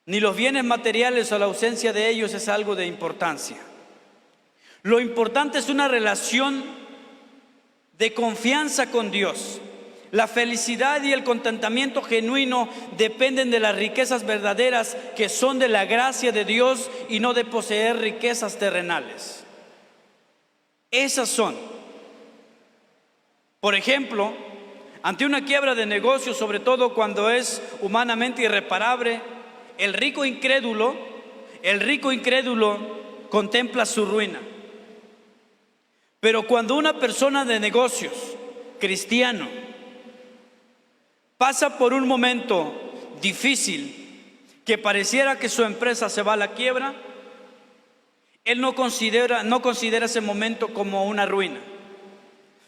Ni los bienes materiales o la ausencia de ellos es algo de importancia. Lo importante es una relación de confianza con Dios. La felicidad y el contentamiento genuino dependen de las riquezas verdaderas, que son de la gracia de Dios y no de poseer riquezas terrenales. Esas son. Por ejemplo, Ante una quiebra de negocio, sobre todo cuando es humanamente irreparable, el rico incrédulo contempla su ruina. Pero cuando una persona de negocios, cristiano, pasa por un momento difícil, que pareciera que su empresa se va a la quiebra, él no considera ese momento como una ruina,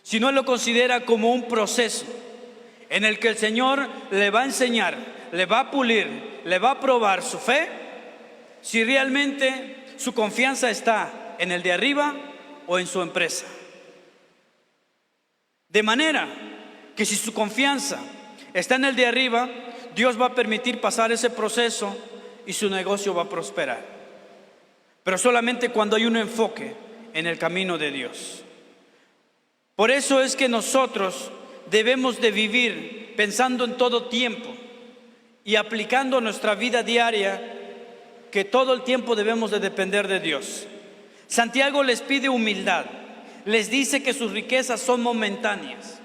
sino él lo considera como un proceso en el que el Señor le va a enseñar, le va a pulir, le va a probar su fe, si realmente su confianza está en el de arriba o en su empresa. De manera que si su confianza está en el de arriba, Dios va a permitir pasar ese proceso y su negocio va a prosperar. Pero solamente cuando hay un enfoque en el camino de Dios. Por eso es que nosotros debemos de vivir pensando en todo tiempo y aplicando nuestra vida diaria, que todo el tiempo debemos de depender de Dios. Santiago les pide humildad, les dice que sus riquezas son momentáneas.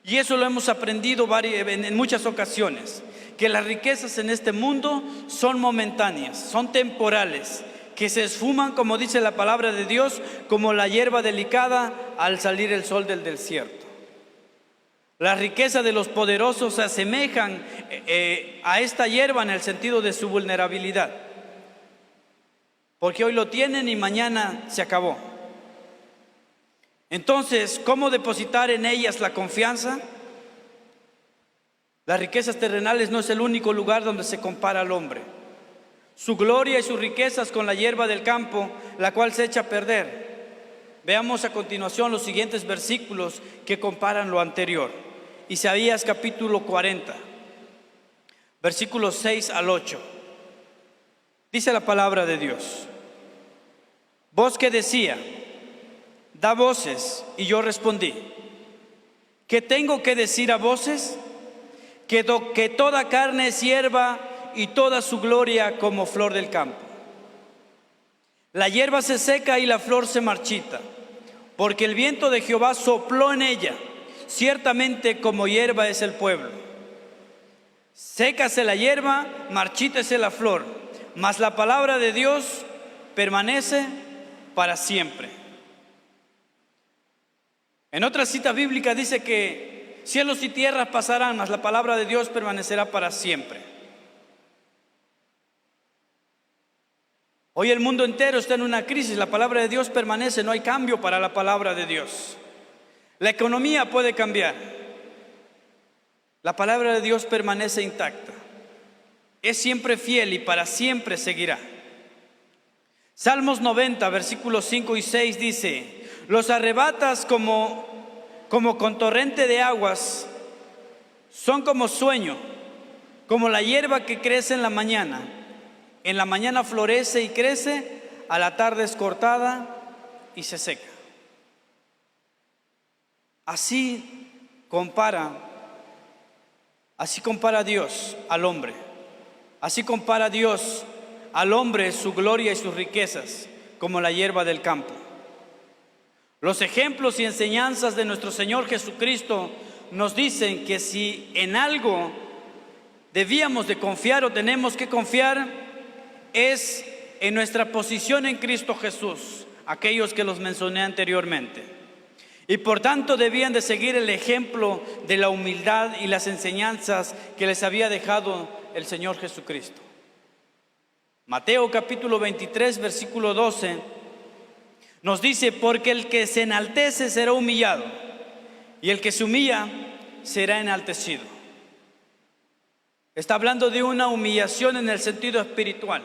Y eso lo hemos aprendido en muchas ocasiones, que las riquezas en este mundo son momentáneas, son temporales, que se esfuman, como dice la palabra de Dios, como la hierba delicada al salir el sol del desierto. La riqueza de los poderosos se asemejan a esta hierba en el sentido de su vulnerabilidad, porque hoy lo tienen y mañana se acabó. Entonces, ¿cómo depositar en ellas la confianza? Las riquezas terrenales no es el único lugar donde se compara al hombre. Su gloria y sus riquezas con la hierba del campo, la cual se echa a perder. Veamos a continuación los siguientes versículos que comparan lo anterior. Isaías capítulo 40, versículos 6 al 8. Dice la palabra de Dios: voz que decía, da voces, y yo respondí, ¿qué tengo que decir a voces? Que toda carne es hierba y toda su gloria como flor del campo. La hierba se seca y la flor se marchita, porque el viento de Jehová sopló en ella. Ciertamente como hierba es el pueblo. Sécase la hierba, marchítese la flor, mas la palabra de Dios permanece para siempre. En otra cita bíblica dice que cielos y tierras pasarán, mas la palabra de Dios permanecerá para siempre. Hoy el mundo entero está en una crisis, la palabra de Dios permanece, no hay cambio para la palabra de Dios. La economía puede cambiar, la palabra de Dios permanece intacta, es siempre fiel y para siempre seguirá. Salmos 90, versículos 5 y 6 dice: los arrebatas como con torrente de aguas, son como sueño, como la hierba que crece en la mañana florece y crece, a la tarde es cortada y se seca. Así compara Dios al hombre, así compara Dios al hombre su gloria y sus riquezas como la hierba del campo. Los ejemplos y enseñanzas de nuestro Señor Jesucristo nos dicen que si en algo debíamos de confiar o tenemos que confiar, es en nuestra posición en Cristo Jesús, aquellos que los mencioné anteriormente. Y por tanto debían de seguir el ejemplo de la humildad y las enseñanzas que les había dejado el Señor Jesucristo. Mateo capítulo 23, versículo 12 nos dice: porque el que se enaltece será humillado, y el que se humilla será enaltecido. Está hablando de una humillación en el sentido espiritual,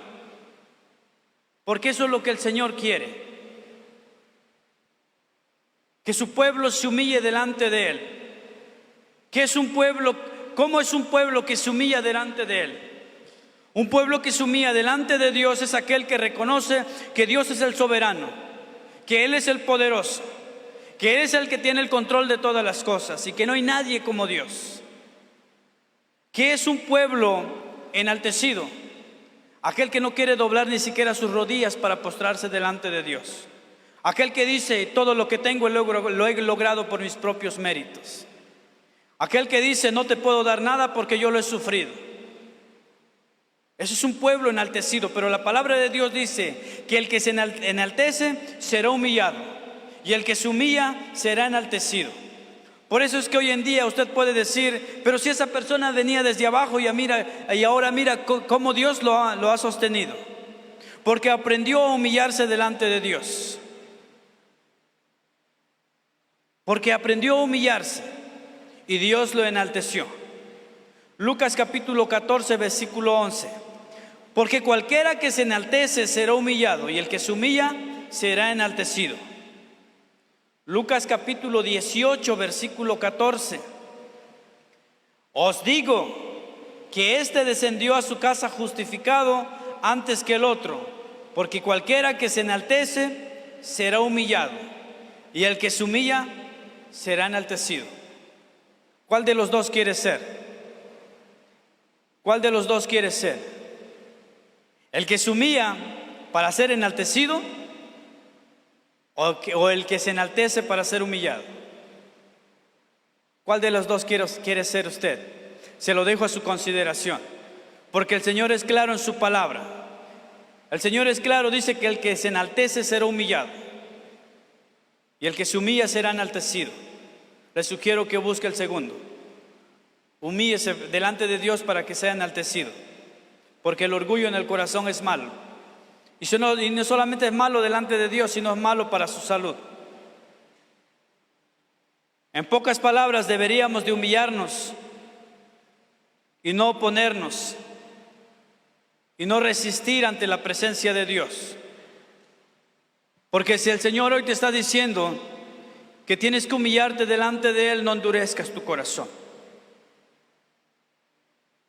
porque eso es lo que el Señor quiere, que su pueblo se humille delante de Él. ¿Qué es un pueblo? ¿Cómo es un pueblo que se humilla delante de Él? Un pueblo que se humilla delante de Dios es aquel que reconoce que Dios es el soberano, que Él es el poderoso, que Él es el que tiene el control de todas las cosas y que no hay nadie como Dios. ¿Qué es un pueblo enaltecido? Aquel que no quiere doblar ni siquiera sus rodillas para postrarse delante de Dios. Aquel que dice: todo lo que tengo lo he logrado por mis propios méritos. Aquel que dice no te puedo dar nada porque yo lo he sufrido. Eso es un pueblo enaltecido, pero la palabra de Dios dice que el que se enaltece será humillado y el que se humilla será enaltecido. Por eso es que hoy en día usted puede decir, pero si esa persona venía desde abajo y ahora mira cómo Dios lo ha sostenido, porque aprendió a humillarse delante de Dios, porque aprendió a humillarse y Dios lo enalteció. Lucas capítulo 14 versículo 11: porque cualquiera que se enaltece será humillado y el que se humilla será enaltecido. Lucas capítulo 18 versículo 14: os digo que éste descendió a su casa justificado antes que el otro, porque cualquiera que se enaltece será humillado y el que se humilla será enaltecido. ¿Cuál de los dos quiere ser? ¿Cuál de los dos quiere ser? ¿El que se humilla para ser enaltecido o el que se enaltece para ser humillado? ¿Cuál de los dos quiere ser usted? Se lo dejo a su consideración, porque el Señor es claro en su palabra. El Señor es claro, dice que el que se enaltece será humillado y el que se humilla será enaltecido. Le sugiero que busque el segundo. Humíllese delante de Dios para que sea enaltecido, porque el orgullo en el corazón es malo. Y no solamente es malo delante de Dios, sino es malo para su salud. En pocas palabras, deberíamos de humillarnos y no oponernos y no resistir ante la presencia de Dios. Porque si el Señor hoy te está diciendo que tienes que humillarte delante de Él, no endurezcas tu corazón.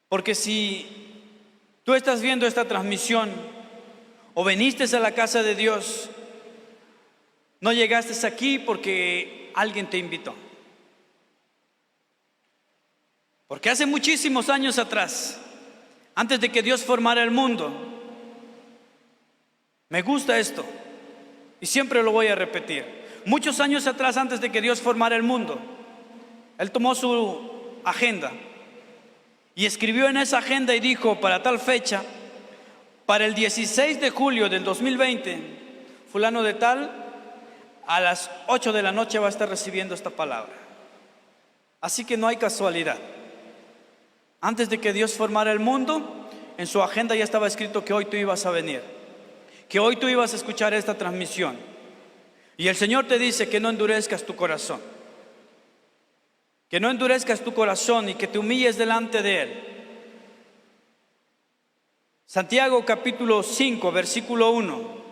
Porque si tú estás viendo esta transmisión o viniste a la casa de Dios, no llegaste aquí porque alguien te invitó. Porque hace muchísimos años atrás, antes de que Dios formara el mundo, me gusta esto y siempre lo voy a repetir. Muchos años atrás, antes de que Dios formara el mundo, Él tomó su agenda y escribió en esa agenda y dijo: para tal fecha, para el 16 de julio del 2020, fulano de tal, a las 8 de la noche va a estar recibiendo esta palabra. Así que no hay casualidad. Antes de que Dios formara el mundo, en su agenda ya estaba escrito que hoy tú ibas a venir, que hoy tú ibas a escuchar esta transmisión. Y el Señor te dice que no endurezcas tu corazón, que no endurezcas tu corazón y que te humilles delante de Él. Santiago capítulo 5 versículo 1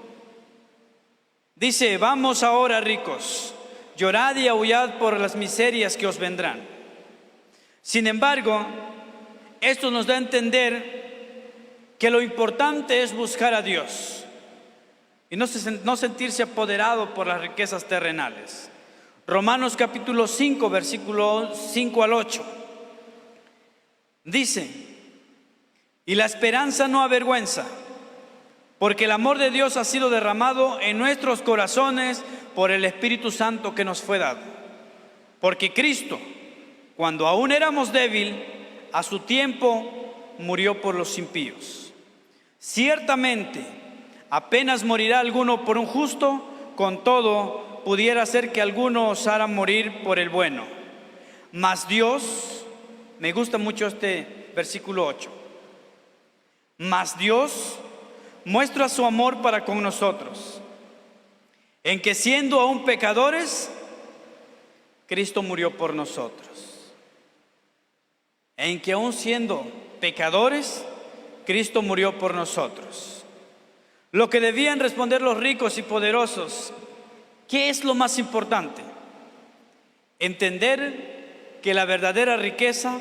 dice: vamos ahora, ricos, llorad y aullad por las miserias que os vendrán. Sin embargo, esto nos da a entender que lo importante es buscar a Dios y no sentirse apoderado por las riquezas terrenales. Romanos capítulo 5 versículo 5 al 8 dice: y la esperanza no avergüenza, porque el amor de Dios ha sido derramado en nuestros corazones por el Espíritu Santo que nos fue dado. Porque Cristo, cuando aún éramos débiles, a su tiempo murió por los impíos. Ciertamente, apenas morirá alguno por un justo, con todo pudiera ser que alguno osara morir por el bueno. Mas Dios, me gusta mucho este versículo 8, mas Dios muestra su amor para con nosotros, en que siendo aún pecadores, Cristo murió por nosotros. En que aún siendo pecadores, Cristo murió por nosotros. Lo que debían responder los ricos y poderosos: ¿qué es lo más importante? Entender que la verdadera riqueza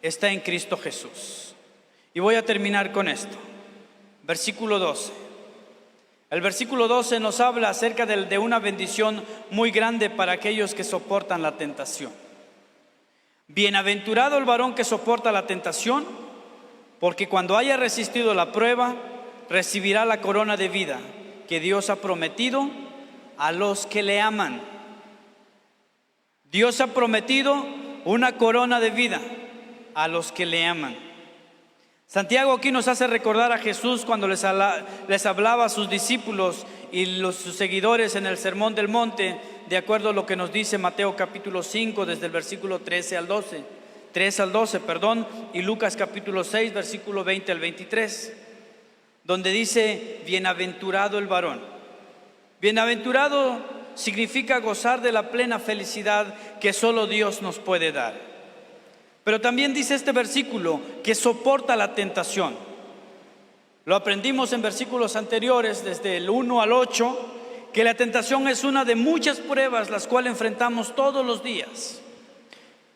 está en Cristo Jesús. Y voy a terminar con esto. Versículo 12. El versículo 12 nos habla acerca de una bendición muy grande para aquellos que soportan la tentación. Bienaventurado el varón que soporta la tentación, porque cuando haya resistido la prueba, recibirá la corona de vida que Dios ha prometido a los que le aman. Dios ha prometido una corona de vida a los que le aman. Santiago aquí nos hace recordar a Jesús cuando les hablaba a sus discípulos y sus seguidores en el Sermón del Monte, de acuerdo a lo que nos dice Mateo capítulo 5, desde el versículo 3 al 12, y Lucas capítulo 6, versículo 20 al 23, donde dice: bienaventurado el varón. Bienaventurado significa gozar de la plena felicidad que solo Dios nos puede dar. Pero también dice este versículo que soporta la tentación. Lo aprendimos en versículos anteriores, desde el 1 al 8, que la tentación es una de muchas pruebas las cuales enfrentamos todos los días.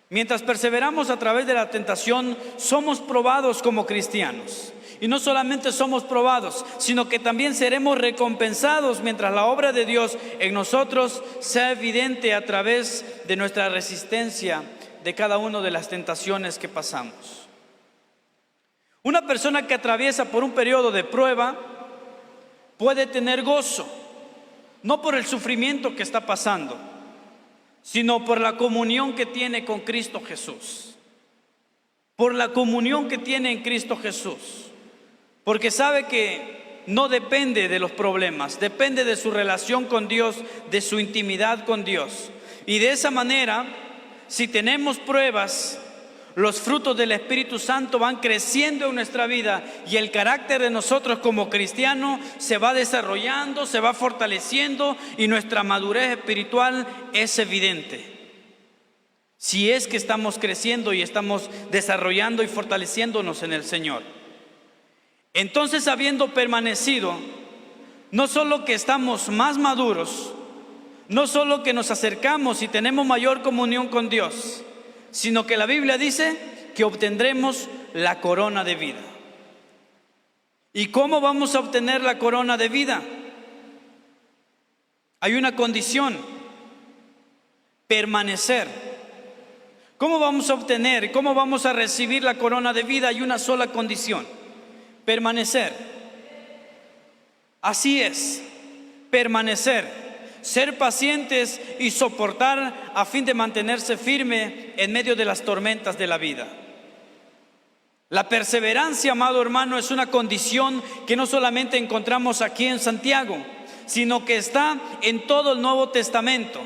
Mientras perseveramos a través de la tentación, somos probados como cristianos. Y no solamente somos probados, sino que también seremos recompensados mientras la obra de Dios en nosotros sea evidente a través de nuestra resistencia de cada una de las tentaciones que pasamos. Una persona que atraviesa por un periodo de prueba puede tener gozo, no por el sufrimiento que está pasando, sino por la comunión que tiene con Cristo Jesús. Por la comunión que tiene en Cristo Jesús. Porque sabe que no depende de los problemas, depende de su relación con Dios, de su intimidad con Dios. Y de esa manera, si tenemos pruebas, los frutos del Espíritu Santo van creciendo en nuestra vida y el carácter de nosotros como cristianos se va desarrollando, se va fortaleciendo y nuestra madurez espiritual es evidente. Si es que estamos creciendo y estamos desarrollando y fortaleciéndonos en el Señor. Entonces, habiendo permanecido, no solo que estamos más maduros, no solo que nos acercamos y tenemos mayor comunión con Dios, sino que la Biblia dice que obtendremos la corona de vida. ¿Y cómo vamos a obtener la corona de vida? Hay una condición: permanecer. ¿Cómo vamos a obtener, cómo vamos a recibir la corona de vida? Hay una sola condición: permanecer. Así es, permanecer. Ser pacientes y soportar a fin de mantenerse firme en medio de las tormentas de la vida. La perseverancia, amado hermano, es una condición que no solamente encontramos aquí en Santiago, sino que está en todo el Nuevo Testamento.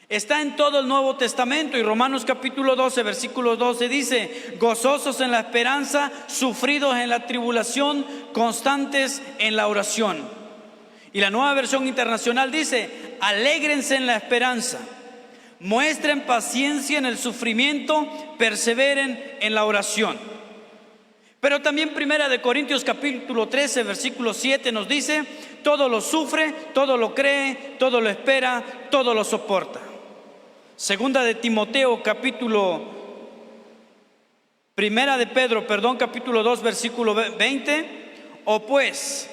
Está en todo el Nuevo Testamento, y Romanos capítulo 12, versículo 12 dice: gozosos en la esperanza, sufridos en la tribulación, constantes en la oración. Y la Nueva Versión Internacional dice: alégrense en la esperanza, muestren paciencia en el sufrimiento, perseveren en la oración. Pero también Primera de Corintios capítulo 13, versículo 7 nos dice: todo lo sufre, todo lo cree, todo lo espera, todo lo soporta. Segunda de Timoteo Primera de Pedro, capítulo 2, versículo 20: o pues,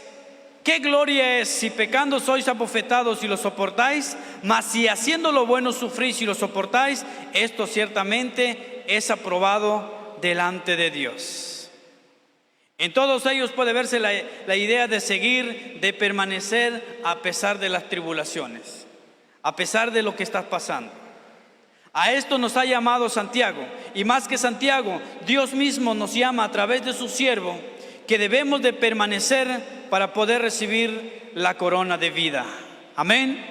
¿qué gloria es si pecando sois abofetados y lo soportáis? Mas si haciendo lo bueno sufrís y lo soportáis, esto ciertamente es aprobado delante de Dios. En todos ellos puede verse la idea de seguir, de permanecer a pesar de las tribulaciones, a pesar de lo que estás pasando. A esto nos ha llamado Santiago, y más que Santiago, Dios mismo nos llama a través de su siervo, que debemos de permanecer para poder recibir la corona de vida. Amén.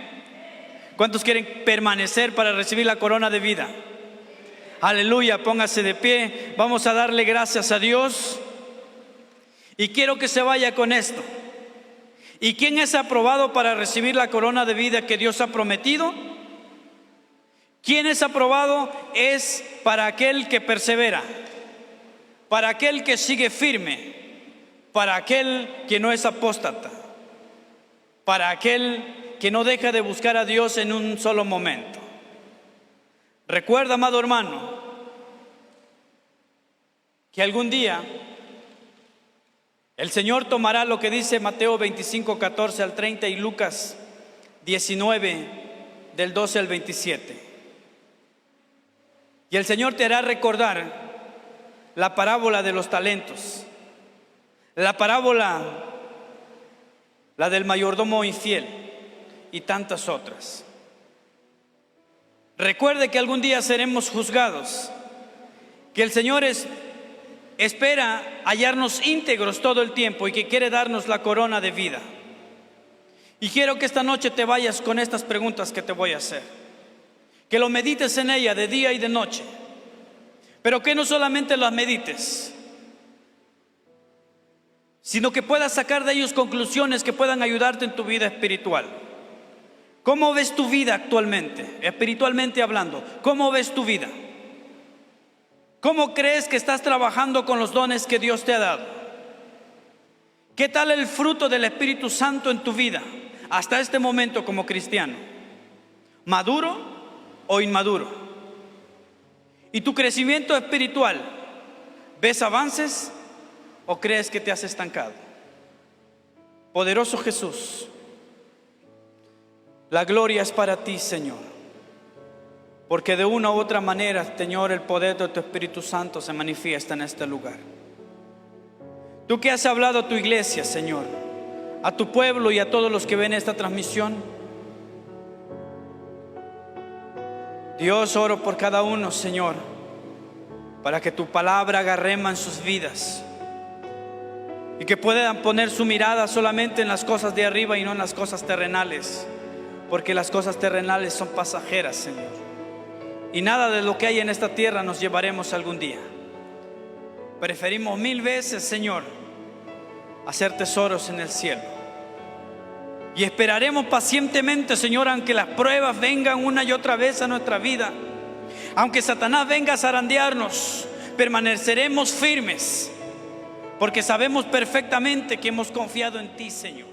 ¿Cuántos quieren permanecer para recibir la corona de vida? Aleluya, póngase de pie. Vamos a darle gracias a Dios. Y quiero que se vaya con esto. ¿Y quién es aprobado para recibir la corona de vida que Dios ha prometido? ¿Quién es aprobado? Es para aquel que persevera, para aquel que sigue firme, para aquel que no es apóstata, para aquel que no deja de buscar a Dios en un solo momento. Recuerda, amado hermano, que algún día el Señor tomará lo que dice Mateo 25, 14 al 30 y Lucas 19, del 12 al 27. Y el Señor te hará recordar la parábola de los talentos, la parábola, la del mayordomo infiel y tantas otras. Recuerde que algún día seremos juzgados, que el Señor espera hallarnos íntegros todo el tiempo y que quiere darnos la corona de vida. Y quiero que esta noche te vayas con estas preguntas que te voy a hacer, que lo medites en ella de día y de noche, pero que no solamente las medites, sino que puedas sacar de ellos conclusiones que puedan ayudarte en tu vida espiritual. ¿Cómo ves tu vida actualmente, espiritualmente hablando? ¿Cómo ves tu vida? ¿Cómo crees que estás trabajando con los dones que Dios te ha dado? ¿Qué tal el fruto del Espíritu Santo en tu vida hasta este momento como cristiano? ¿Maduro o inmaduro? ¿Y tu crecimiento espiritual? ¿Ves avances o crees que te has estancado? Poderoso Jesús, la gloria es para ti, Señor, porque de una u otra manera, Señor, el poder de tu Espíritu Santo se manifiesta en este lugar. Tú que has hablado a tu iglesia, Señor, a tu pueblo y a todos los que ven esta transmisión, Dios, oro por cada uno, Señor, para que tu palabra haga rema en sus vidas y que puedan poner su mirada solamente en las cosas de arriba y no en las cosas terrenales, porque las cosas terrenales son pasajeras, Señor, y nada de lo que hay en esta tierra nos llevaremos algún día. Preferimos 1000 veces, Señor, hacer tesoros en el cielo, y esperaremos pacientemente, Señor, aunque las pruebas vengan una y otra vez a nuestra vida, aunque Satanás venga a zarandearnos, permaneceremos firmes, porque sabemos perfectamente que hemos confiado en ti, Señor.